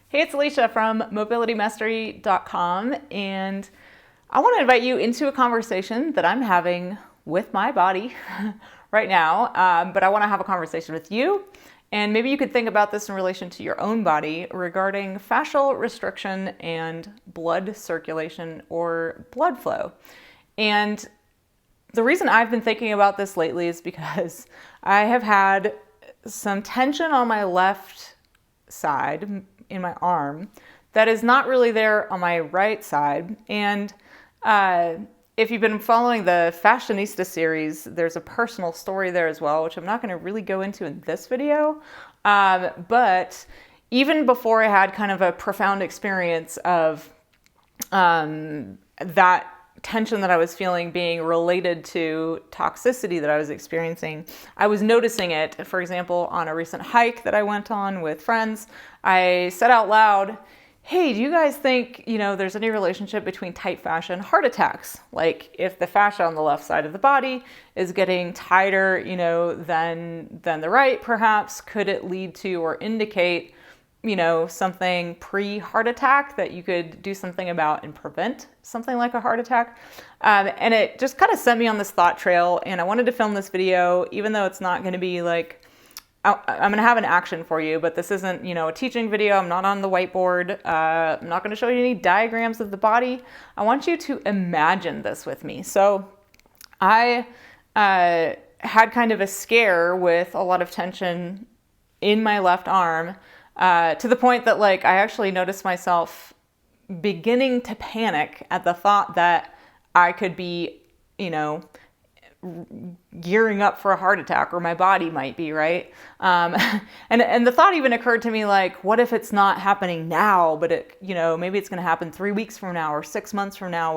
Hey, it's Alicia from mobilitymastery.com, and I want to invite you into a conversation that I'm having with my body right now, but I want to have a conversation with you, and maybe you could think about this in relation to your own body regarding fascial restriction and blood circulation or blood flow. And the reason I've been thinking about this lately is because I have had some tension on my left side in my arm that is not really there on my right side. And if you've been following the Fashionista series, there's a personal story there as well, which I'm not going to really go into in this video. But even before I had kind of a profound experience of that tension that I was feeling being related to toxicity that I was experiencing, I was noticing it. For example, on a recent hike that I went on with friends, I said out loud, hey, do you guys think, there's any relationship between tight fascia and heart attacks? Like if the fascia on the left side of the body is getting tighter, than the right, perhaps, could it lead to or indicate something pre-heart attack that you could do something about and prevent something like a heart attack? And it just kind of sent me on this thought trail, and I wanted to film this video, even though it's not going to be like, I'm going to have an action for you, but this isn't, a teaching video. I'm not on the whiteboard. I'm not going to show you any diagrams of the body. I want you to imagine this with me. So I had kind of a scare with a lot of tension in my left arm, to the point that I actually noticed myself beginning to panic at the thought that I could be, gearing up for a heart attack, or my body might be, right? And the thought even occurred to me, what if it's not happening now, but it, maybe it's going to happen 3 weeks from now, or 6 months from now,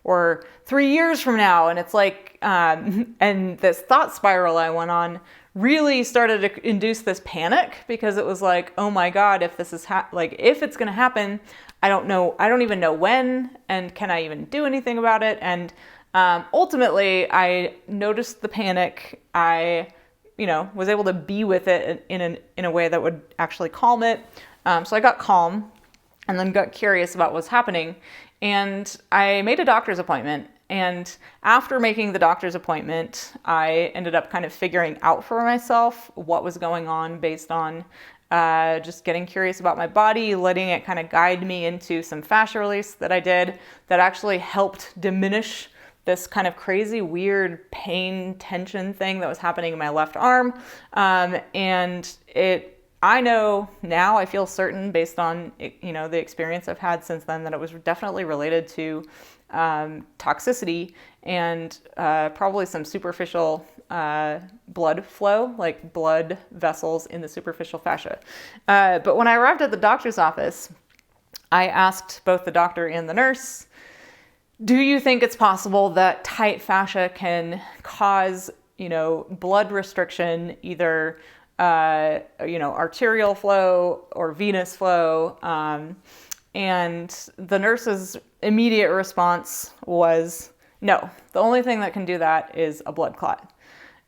or 3 years from now. And it's and this thought spiral I went on really started to induce this panic, because it was oh my God, if this is if it's going to happen, I don't even know when, and can I even do anything about it? And ultimately I noticed the panic. I, was able to be with it in a way that would actually calm it. So I got calm and then got curious about what's happening, and I made a doctor's appointment. And after making the doctor's appointment, I ended up kind of figuring out for myself what was going on based on just getting curious about my body, letting it kind of guide me into some fascia release that I did that actually helped diminish this kind of crazy, weird pain, tension thing that was happening in my left arm. I know now, I feel certain based on, the experience I've had since then, that it was definitely related to toxicity and probably some superficial blood flow, like blood vessels in the superficial fascia. But when I arrived at the doctor's office, I asked both the doctor and the nurse, do you think it's possible that tight fascia can cause, blood restriction, either arterial flow or venous flow? And the nurse's immediate response was, no, the only thing that can do that is a blood clot.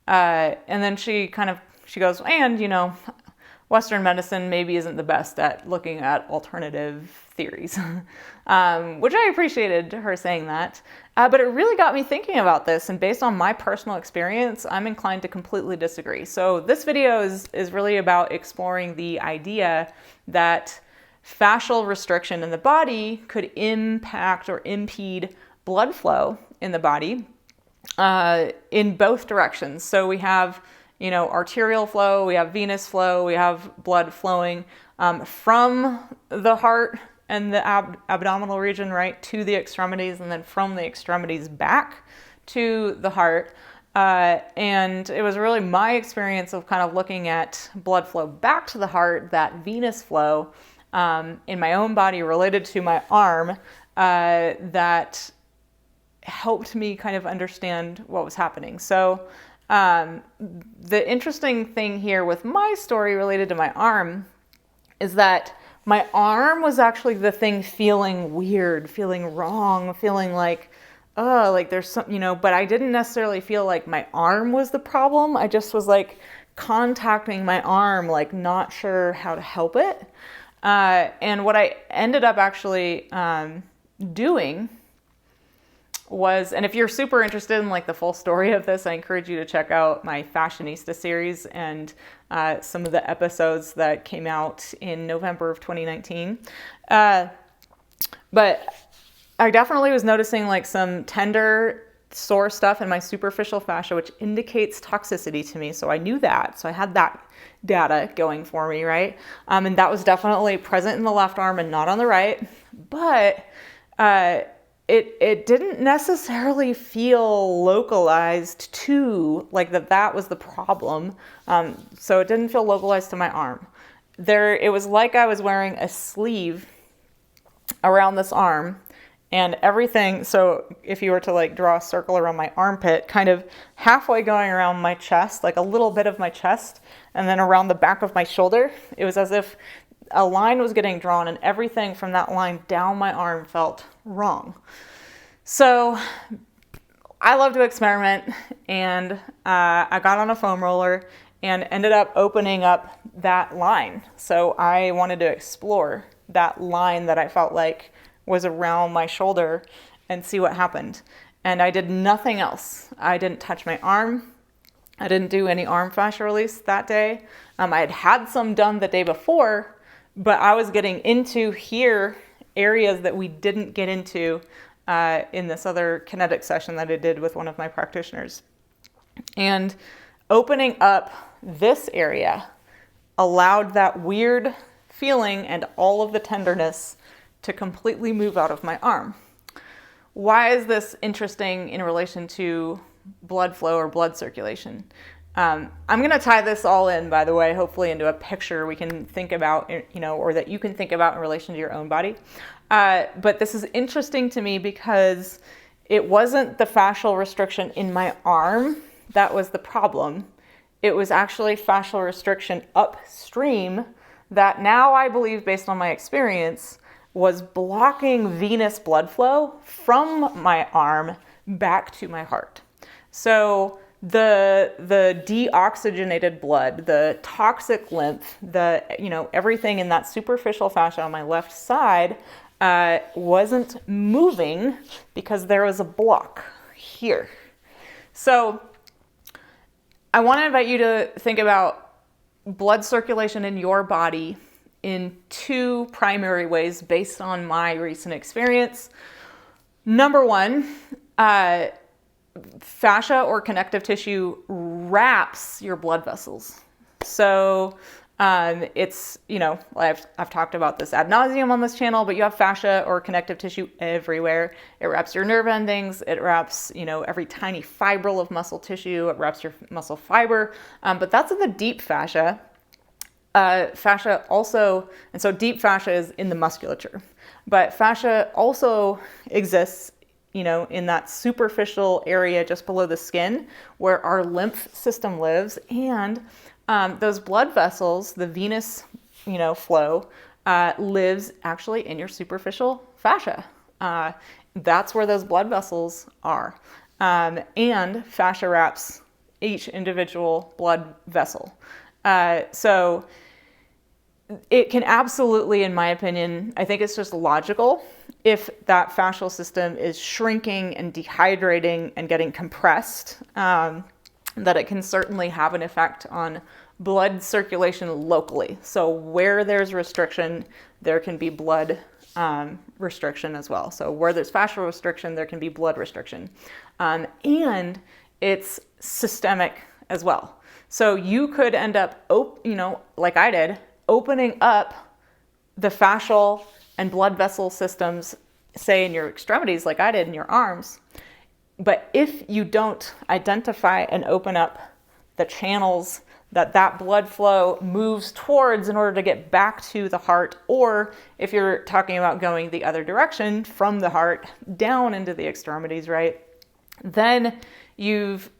And then she goes, and, Western medicine maybe isn't the best at looking at alternative theories, which I appreciated her saying that. But it really got me thinking about this, and based on my personal experience, I'm inclined to completely disagree. So this video is really about exploring the idea that fascial restriction in the body could impact or impede blood flow in the body in both directions. So we have, arterial flow, we have venous flow, we have blood flowing from the heart and the abdominal region, right, to the extremities, and then from the extremities back to the heart. And it was really my experience of kind of looking at blood flow back to the heart, that venous flow in my own body related to my arm, that helped me kind of understand what was happening. So the interesting thing here with my story related to my arm is that my arm was actually the thing feeling weird, feeling wrong, feeling there's some, but I didn't necessarily feel like my arm was the problem. I just was contacting my arm, not sure how to help it. And what I ended up actually doing was, and if you're super interested in like the full story of this, I encourage you to check out my Fashionista series and some of the episodes that came out in November of 2019. But I definitely was noticing like some tender, sore stuff in my superficial fascia, which indicates toxicity to me. So I knew that. So I had that data going for me, right? And that was definitely present in the left arm and not on the right. But it didn't necessarily feel localized to, like that was the problem. So it didn't feel localized to my arm. It was like I was wearing a sleeve around this arm and everything. So if you were to like draw a circle around my armpit, kind of halfway going around my chest, like a little bit of my chest, and then around the back of my shoulder, it was as if a line was getting drawn and everything from that line down my arm felt wrong. So I love to experiment, and I got on a foam roller and ended up opening up that line. So I wanted to explore that line that I felt like was around my shoulder and see what happened. And I did nothing else. I didn't touch my arm. I didn't do any arm fascia release that day. I had had some done the day before, but I was getting into here areas that we didn't get into in this other kinetic session that I did with one of my practitioners. And opening up this area allowed that weird feeling and all of the tenderness to completely move out of my arm. Why is this interesting in relation to blood flow or blood circulation? I'm going to tie this all in, by the way, hopefully into a picture we can think about, or that you can think about in relation to your own body. But this is interesting to me because it wasn't the fascial restriction in my arm that was the problem. It was actually fascial restriction upstream that now I believe, based on my experience, was blocking venous blood flow from my arm back to my heart. So the deoxygenated blood, the toxic lymph, everything in that superficial fascia on my left side wasn't moving because there was a block here. So I want to invite you to think about blood circulation in your body in two primary ways based on my recent experience. Number one, fascia or connective tissue wraps your blood vessels. So it's, I've talked about this ad nauseum on this channel, but you have fascia or connective tissue everywhere. It wraps your nerve endings. It wraps, every tiny fibril of muscle tissue. It wraps your muscle fiber. But that's in the deep fascia. Fascia also, and so deep fascia is in the musculature, but fascia also exists, in that superficial area just below the skin where our lymph system lives. And those blood vessels, the venous, flow, lives actually in your superficial fascia. That's where those blood vessels are. And fascia wraps each individual blood vessel. So it can absolutely, in my opinion, I think it's just logical if that fascial system is shrinking and dehydrating and getting compressed, that it can certainly have an effect on blood circulation locally. So where there's restriction, there can be blood restriction as well. So where there's fascial restriction, there can be blood restriction. And it's systemic as well. So you could end up, like I did, opening up the fascial and blood vessel systems, say in your extremities, like I did in your arms. But if you don't identify and open up the channels that blood flow moves towards in order to get back to the heart, or if you're talking about going the other direction from the heart down into the extremities, right? Then you've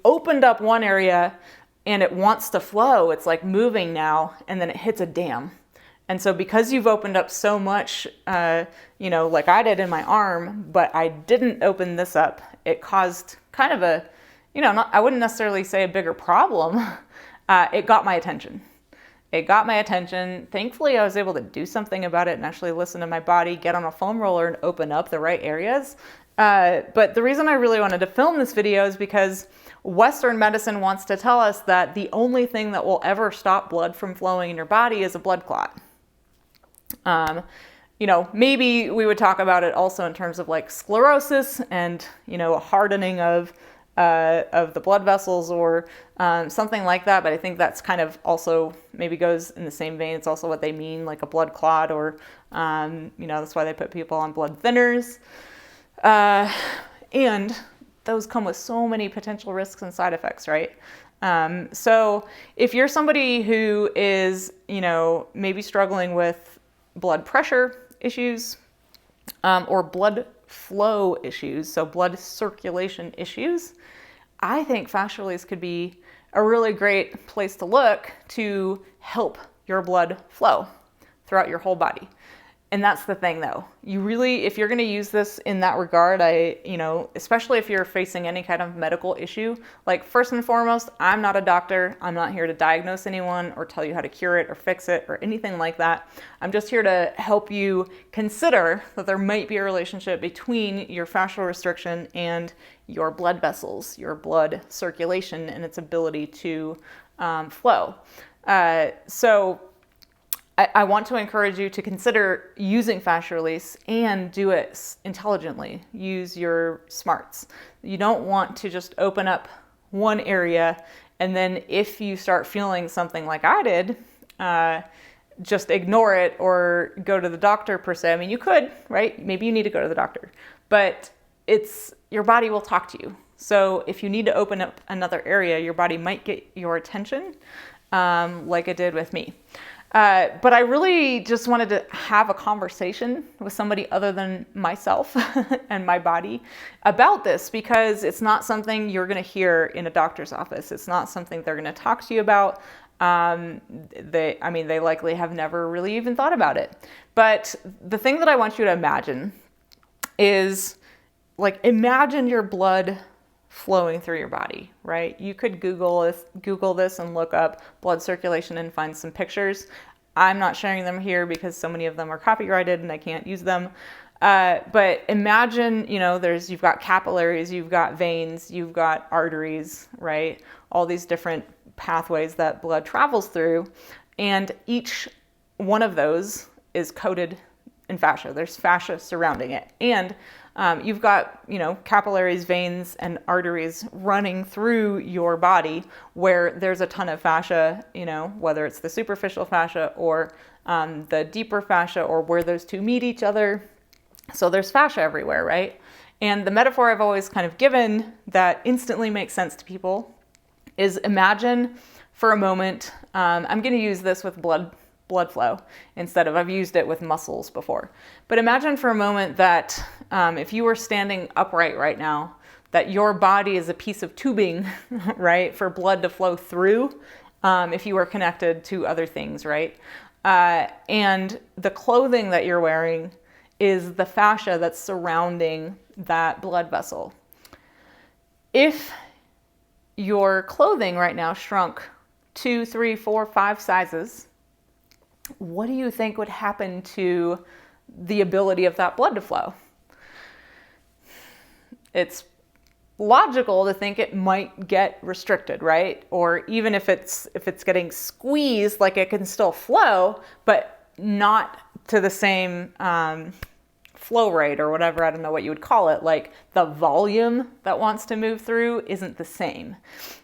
opened up one area and it wants to flow. It's like moving now, and then it hits a dam. And so because you've opened up so much, like I did in my arm, but I didn't open this up, it caused kind of a, I wouldn't necessarily say a bigger problem. It got my attention. It got my attention. Thankfully, I was able to do something about it and actually listen to my body, get on a foam roller and open up the right areas. But the reason I really wanted to film this video is because Western medicine wants to tell us that the only thing that will ever stop blood from flowing in your body is a blood clot. Maybe we would talk about it also in terms of like sclerosis and, a hardening of the blood vessels or something like that. But I think that's kind of also maybe goes in the same vein. It's also what they mean, like a blood clot, or, that's why they put people on blood thinners. And those come with so many potential risks and side effects, right? So if you're somebody who is, maybe struggling with blood pressure issues, or blood flow issues, so blood circulation issues, I think fascia release could be a really great place to look to help your blood flow throughout your whole body. And that's the thing though. You really, if you're going to use this in that regard, especially if you're facing any kind of medical issue, like first and foremost, I'm not a doctor. I'm not here to diagnose anyone or tell you how to cure it or fix it or anything like that. I'm just here to help you consider that there might be a relationship between your fascial restriction and your blood vessels, your blood circulation and its ability to flow. So I want to encourage you to consider using fascia release and do it intelligently. Use your smarts. You don't want to just open up one area and then if you start feeling something like I did, just ignore it or go to the doctor per se. I mean, you could, right? Maybe you need to go to the doctor, but your body will talk to you. So if you need to open up another area, your body might get your attention, like it did with me. But I really just wanted to have a conversation with somebody other than myself and my body about this, because it's not something you're going to hear in a doctor's office. It's not something they're going to talk to you about. They likely have never really even thought about it. But the thing that I want you to imagine is, imagine your blood flowing through your body, right? You could Google this and look up blood circulation and find some pictures. I'm not sharing them here because so many of them are copyrighted and I can't use them. But imagine, you've got capillaries, you've got veins, you've got arteries, right? All these different pathways that blood travels through. And each one of those is coated in fascia. There's fascia surrounding it. And you've got, capillaries, veins, and arteries running through your body where there's a ton of fascia, whether it's the superficial fascia or the deeper fascia or where those two meet each other. So there's fascia everywhere, right? And the metaphor I've always kind of given that instantly makes sense to people is imagine for a moment, I'm going to use this with blood flow instead of, I've used it with muscles before. But imagine for a moment that if you were standing upright right now, that your body is a piece of tubing, right, for blood to flow through if you were connected to other things, right? And the clothing that you're wearing is the fascia that's surrounding that blood vessel. If your clothing right now shrunk 2, 3, 4, 5 sizes, what do you think would happen to the ability of that blood to flow? It's logical to think it might get restricted, right? Or even if it's getting squeezed, like it can still flow, but not to the same flow rate or whatever, I don't know what you would call it. Like the volume that wants to move through isn't the same.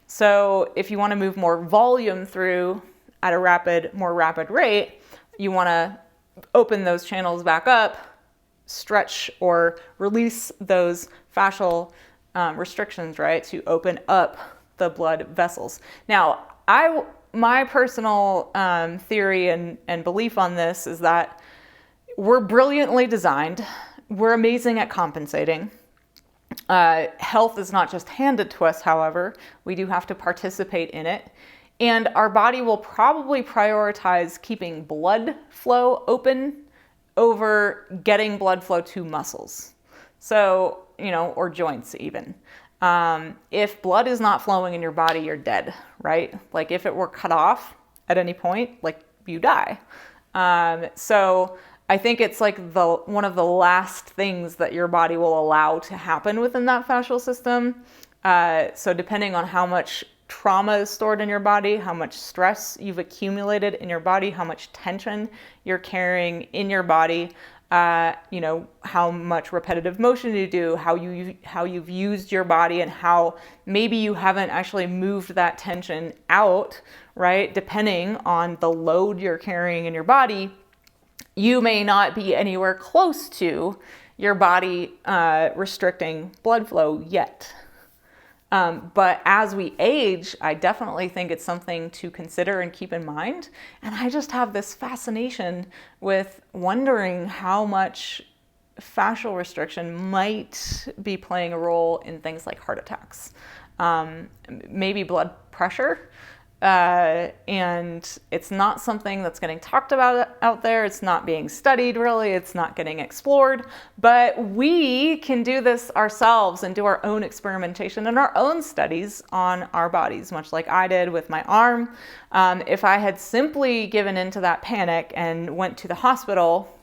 So if you want to move more volume through at a more rapid rate, you want to open those channels back up, stretch or release those fascial restrictions, right, to open up the blood vessels. Now, my personal theory and belief on this is that we're brilliantly designed. We're amazing at compensating. Health is not just handed to us, however. We do have to participate in it. And our body will probably prioritize keeping blood flow open over getting blood flow to muscles. So, or joints even. If blood is not flowing in your body, you're dead, right? Like if it were cut off at any point, like you die. So I think it's like one of the last things that your body will allow to happen within that fascial system. So depending on how much trauma is stored in your body, how much stress you've accumulated in your body, how much tension you're carrying in your body, how much repetitive motion you do, how you've used your body, and how maybe you haven't actually moved that tension out, right? Depending on the load you're carrying in your body, you may not be anywhere close to your body restricting blood flow yet. But as we age, I definitely think it's something to consider and keep in mind. And I just have this fascination with wondering how much fascial restriction might be playing a role in things like heart attacks, maybe blood pressure. And it's not something that's getting talked about out there. It's not being studied really. It's not getting explored, but we can do this ourselves and do our own experimentation and our own studies on our bodies, much like I did with my arm. If I had simply given into that panic and went to the hospital,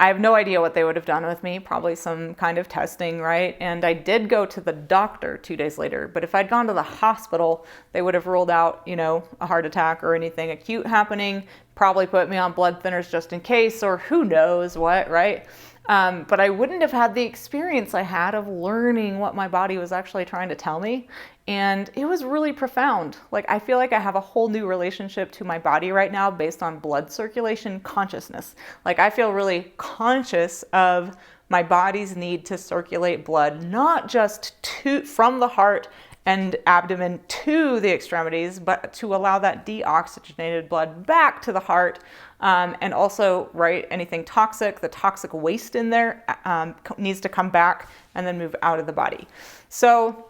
I have no idea what they would have done with me, probably some kind of testing, right? And I did go to the doctor 2 days later, but if I'd gone to the hospital, they would have ruled out, a heart attack or anything acute happening, probably put me on blood thinners just in case, or who knows what, right? But I wouldn't have had the experience I had of learning what my body was actually trying to tell me. And it was really profound. Like, I feel like I have a whole new relationship to my body right now based on blood circulation consciousness. Like, I feel really conscious of my body's need to circulate blood, not just from the heart and abdomen to the extremities, but to allow that deoxygenated blood back to the heart. And also, right, anything toxic, the toxic waste in there needs to come back and then move out of the body. So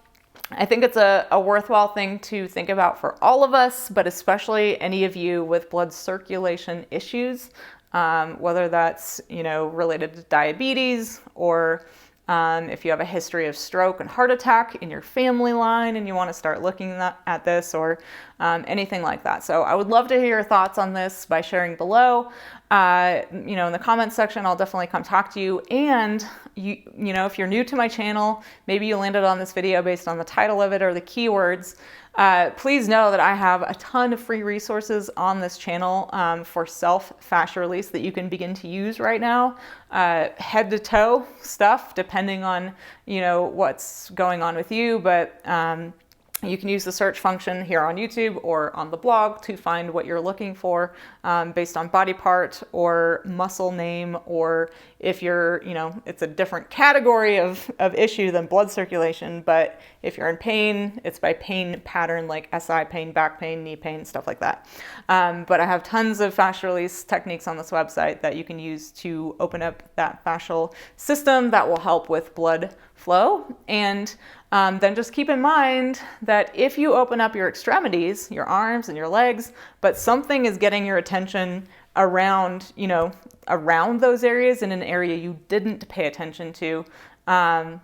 I think it's a worthwhile thing to think about for all of us, but especially any of you with blood circulation issues, whether that's, related to diabetes, or if you have a history of stroke and heart attack in your family line and you want to start looking at this, or anything like that. So I would love to hear your thoughts on this by sharing below. In the comments section, I'll definitely come talk to you. And if you're new to my channel, maybe you landed on this video based on the title of it or the keywords. Please know that I have a ton of free resources on this channel for self-fascia release that you can begin to use right now, head to toe stuff, depending on, what's going on with you. But you can use the search function here on YouTube or on the blog to find what you're looking for based on body part or muscle name, or if you're, it's a different category of issue than blood circulation, but if you're in pain, it's by pain pattern, like SI pain, back pain, knee pain, stuff like that. But I have tons of fascia release techniques on this website that you can use to open up that fascial system that will help with blood flow. And then just keep in mind that if you open up your extremities, your arms and your legs, but something is getting your attention around, around those areas in an area you didn't pay attention to, and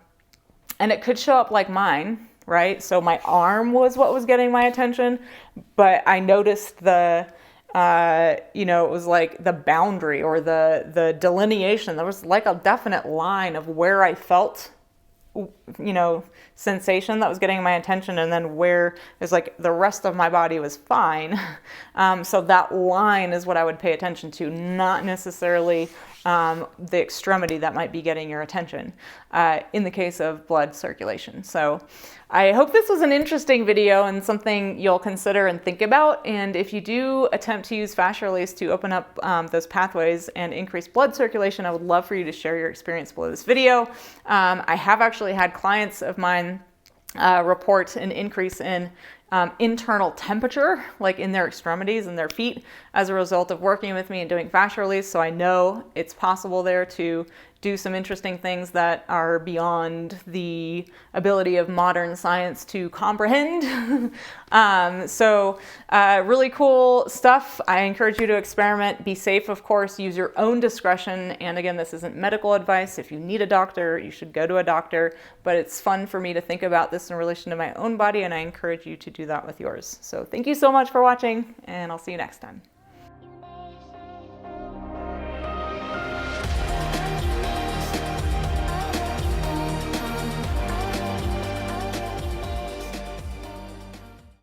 it could show up like mine, right? So my arm was what was getting my attention, but I noticed it was like the boundary or the delineation. There was like a definite line of where I felt sensation that was getting my attention, and then where it's like the rest of my body was fine. So that line is what I would pay attention to, not necessarily the extremity that might be getting your attention in the case of blood circulation. So I hope this was an interesting video and something you'll consider and think about. And if you do attempt to use fascia release to open up those pathways and increase blood circulation, I would love for you to share your experience below this video. I have actually had clients of mine report an increase in internal temperature, like in their extremities and their feet, as a result of working with me and doing fascia release. So I know it's possible there to do some interesting things that are beyond the ability of modern science to comprehend. Really cool stuff. I encourage you to experiment. Be safe, of course. Use your own discretion. And again, this isn't medical advice. If you need a doctor, you should go to a doctor. But it's fun for me to think about this in relation to my own body, and I encourage you to do do that with yours. So thank you so much for watching, and I'll see you next time.